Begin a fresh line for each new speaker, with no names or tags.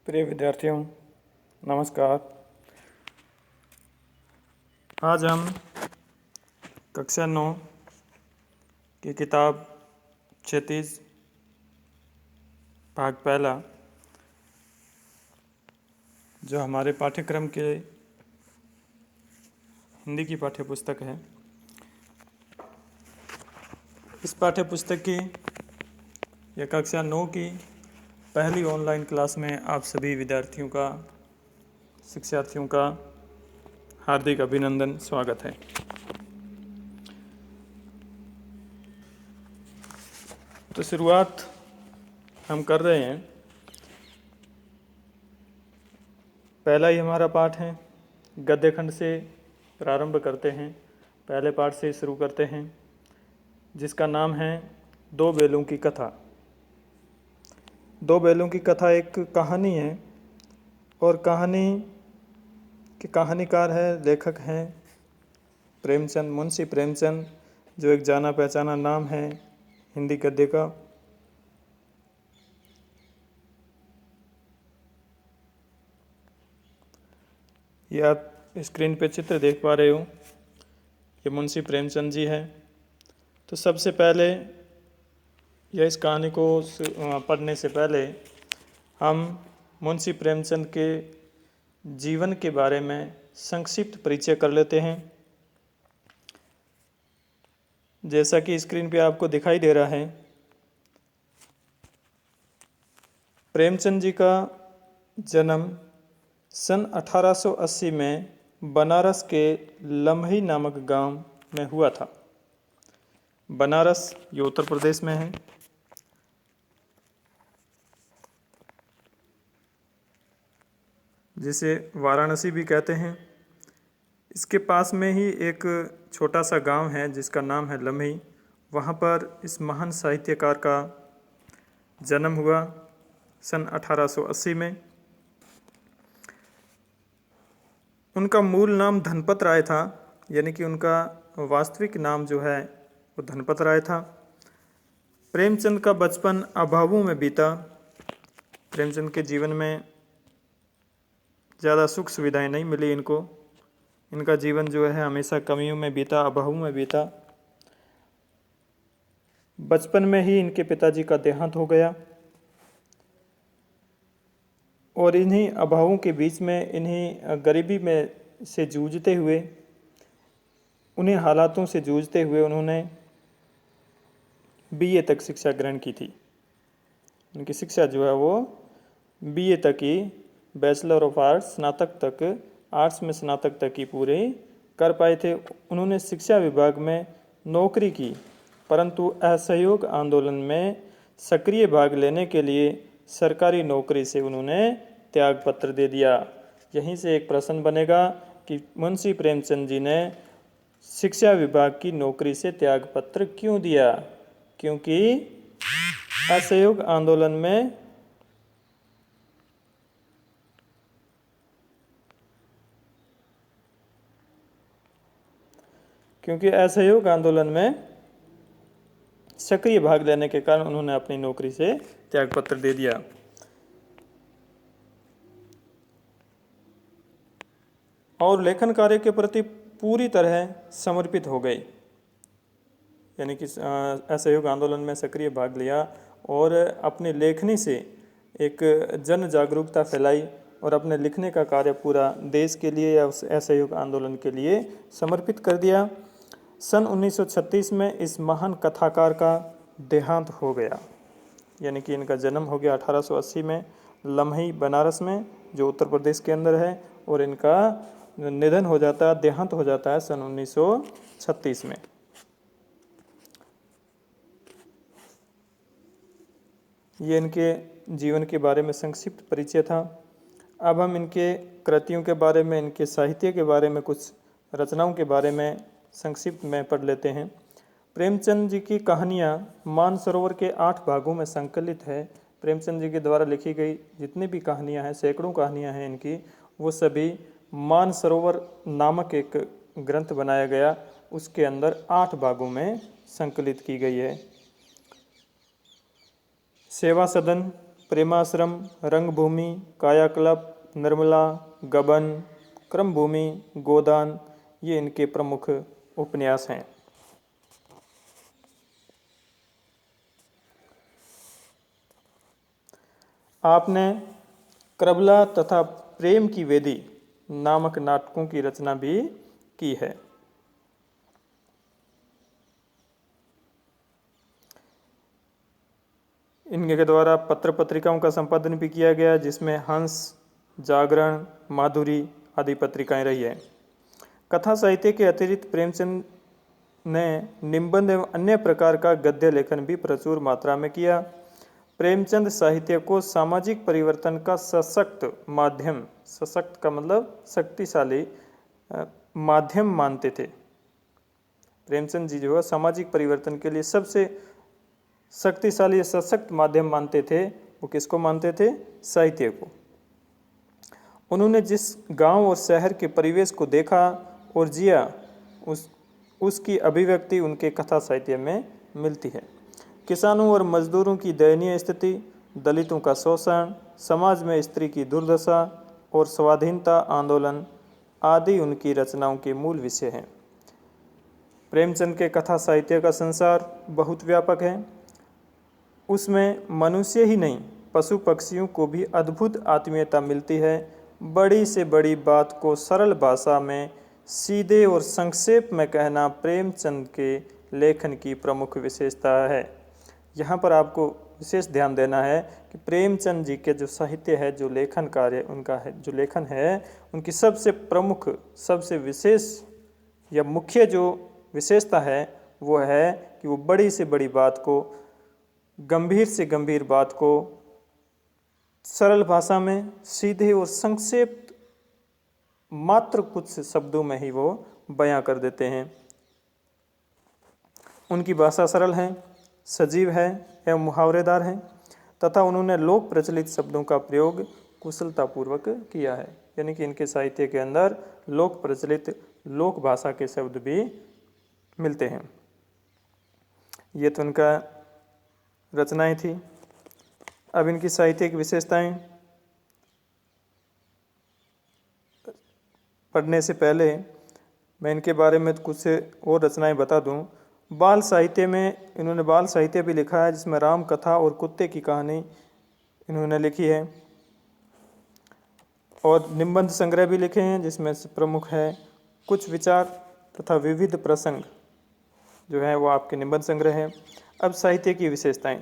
प्रिय विद्यार्थियों, नमस्कार। आज हम कक्षा 9 की किताब क्षितिज भाग पहला, जो हमारे पाठ्यक्रम के हिंदी की पाठ्यपुस्तक है, इस पाठ्यपुस्तक की या कक्षा 9 की पहली ऑनलाइन क्लास में आप सभी विद्यार्थियों का, शिक्षार्थियों का हार्दिक अभिनंदन, स्वागत है। तो शुरुआत हम कर रहे हैं। पहला ही हमारा पाठ है, गद्य खंड से प्रारंभ करते हैं। पहले पाठ से शुरू करते हैं, जिसका नाम है दो बैलों की कथा। दो बैलों की कथा एक कहानी है और कहानी के कहानीकार है, लेखक हैं प्रेमचंद, मुंशी प्रेमचंद, जो एक जाना पहचाना नाम है हिंदी गद्य का। ये आप स्क्रीन पे चित्र देख पा रहे हो, ये मुंशी प्रेमचंद जी है। तो सबसे पहले या इस कहानी को पढ़ने से पहले हम मुंशी प्रेमचंद के जीवन के बारे में संक्षिप्त परिचय कर लेते हैं। जैसा कि स्क्रीन पे आपको दिखाई दे रहा है, प्रेमचंद जी का जन्म सन 1880 में बनारस के लम्ही नामक गांव में हुआ था। बनारस ये उत्तर प्रदेश में है। जिसे वाराणसी भी कहते हैं। इसके पास में ही एक छोटा सा गांव है जिसका नाम है लम्ही। वहाँ पर इस महान साहित्यकार का जन्म हुआ सन 1880 में। उनका मूल नाम धनपत राय था, यानी कि उनका वास्तविक नाम जो है वो धनपत राय था। प्रेमचंद का बचपन अभावों में बीता। प्रेमचंद के जीवन में ज़्यादा सुख सुविधाएं नहीं मिली इनको। इनका जीवन जो है हमेशा कमियों में बीता, अभावों में बीता। बचपन में ही इनके पिताजी का देहांत हो गया और इन्हीं अभावों के बीच में, इन्हीं गरीबी में से जूझते हुए, उन्हीं हालातों से जूझते हुए उन्होंने बीए तक शिक्षा ग्रहण की थी। उनकी शिक्षा जो है वो बीए तक ही, बैचलर ऑफ आर्ट्स, स्नातक तक, आर्ट्स में स्नातक तक ही पूरे कर पाए थे। उन्होंने शिक्षा विभाग में नौकरी की, परंतु असहयोग आंदोलन में सक्रिय भाग लेने के लिए सरकारी नौकरी से उन्होंने त्याग पत्र दे दिया। यहीं से एक प्रश्न बनेगा कि मुंशी प्रेमचंद जी ने शिक्षा विभाग की नौकरी से त्याग पत्र क्यों दिया? क्योंकि असहयोग आंदोलन में असहयोग आंदोलन में सक्रिय भाग लेने के कारण उन्होंने अपनी नौकरी से त्यागपत्र दे दिया। और लेखन कार्य के प्रति पूरी तरह समर्पित हो गए, यानी कि असहयोग आंदोलन में सक्रिय भाग लिया और अपनी लेखनी से एक जन जागरूकता फैलाई और अपने लिखने का कार्य पूरा देश के लिए या उस असहयोग आंदोलन के लिए समर्पित कर दिया। सन 1936 में इस महान कथाकार का देहांत हो गया, यानी कि इनका जन्म हो गया 1880 में लम्ही बनारस में, जो उत्तर प्रदेश के अंदर है, और इनका निधन हो जाता है, देहांत हो जाता है सन 1936 में। ये इनके जीवन के बारे में संक्षिप्त परिचय था। अब हम इनके कृतियों के बारे में, इनके साहित्य के बारे में, कुछ रचनाओं के बारे में संक्षिप्त में पढ़ लेते हैं। प्रेमचंद जी की कहानियाँ मानसरोवर के 8 भागों में संकलित है। प्रेमचंद जी के द्वारा लिखी गई जितनी भी कहानियाँ हैं, सैकड़ों कहानियाँ हैं इनकी, वो सभी मानसरोवर नामक एक ग्रंथ बनाया गया, उसके अंदर 8 भागों में संकलित की गई है। सेवा सदन, प्रेमाश्रम, रंगभूमि, कायाकल्प, निर्मला, गबन, क्रमभूमि, गोदान, ये इनके प्रमुख उपन्यास हैं। आपने क्रबला तथा प्रेम की वेदी नामक नाटकों की रचना भी की है। इनके द्वारा पत्र पत्रिकाओं का संपादन भी किया गया, जिसमें हंस, जागरण, माधुरी आदि पत्रिकाएं रही है। कथा साहित्य के अतिरिक्त प्रेमचंद ने निबंध एवं अन्य प्रकार का गद्य लेखन भी प्रचुर मात्रा में किया। प्रेमचंद साहित्य को सामाजिक परिवर्तन का सशक्त माध्यम, सशक्त का मतलब शक्तिशाली माध्यम मानते थे। प्रेमचंद जी जो है सामाजिक परिवर्तन के लिए सबसे शक्तिशाली सशक्त माध्यम मानते थे। वो किसको मानते थे? साहित्य को। उन्होंने जिस गांव और शहर के परिवेश को देखा और जिया, उसकी अभिव्यक्ति उनके कथा साहित्य में मिलती है। किसानों और मजदूरों की दयनीय स्थिति, दलितों का शोषण, समाज में स्त्री की दुर्दशा और स्वाधीनता आंदोलन आदि उनकी रचनाओं के मूल विषय हैं। प्रेमचंद के कथा साहित्य का संसार बहुत व्यापक है। उसमें मनुष्य ही नहीं, पशु पक्षियों को भी अद्भुत आत्मीयता मिलती है। बड़ी से बड़ी बात को सरल भाषा में सीधे और संक्षेप में कहना प्रेमचंद के लेखन की प्रमुख विशेषता है। यहाँ पर आपको विशेष ध्यान देना है कि प्रेमचंद जी के जो साहित्य है, जो लेखन कार्य उनका है, जो लेखन है, उनकी सबसे प्रमुख, सबसे विशेष या मुख्य जो विशेषता है वो है कि वो बड़ी से बड़ी बात को, गंभीर से गंभीर बात को सरल भाषा में सीधे और संक्षेप मात्र कुछ शब्दों में ही वो बयां कर देते हैं। उनकी भाषा सरल है, सजीव है एवं मुहावरेदार है तथा उन्होंने लोक प्रचलित शब्दों का प्रयोग कुशलतापूर्वक किया है। यानी कि इनके साहित्य के अंदर लोक प्रचलित, लोक भाषा के शब्द भी मिलते हैं। ये तो उनका रचनाएं थी। अब इनकी साहित्यिक विशेषताएं पढ़ने से पहले मैं इनके बारे में कुछ और रचनाएं बता दूं। बाल साहित्य में इन्होंने बाल साहित्य भी लिखा है, जिसमें राम कथा और कुत्ते की कहानी इन्होंने लिखी है, और निबंध संग्रह भी लिखे हैं, जिसमें से प्रमुख है कुछ विचार तथा विविध प्रसंग, जो है वो आपके निबंध संग्रह है। अब साहित्य की विशेषताएं।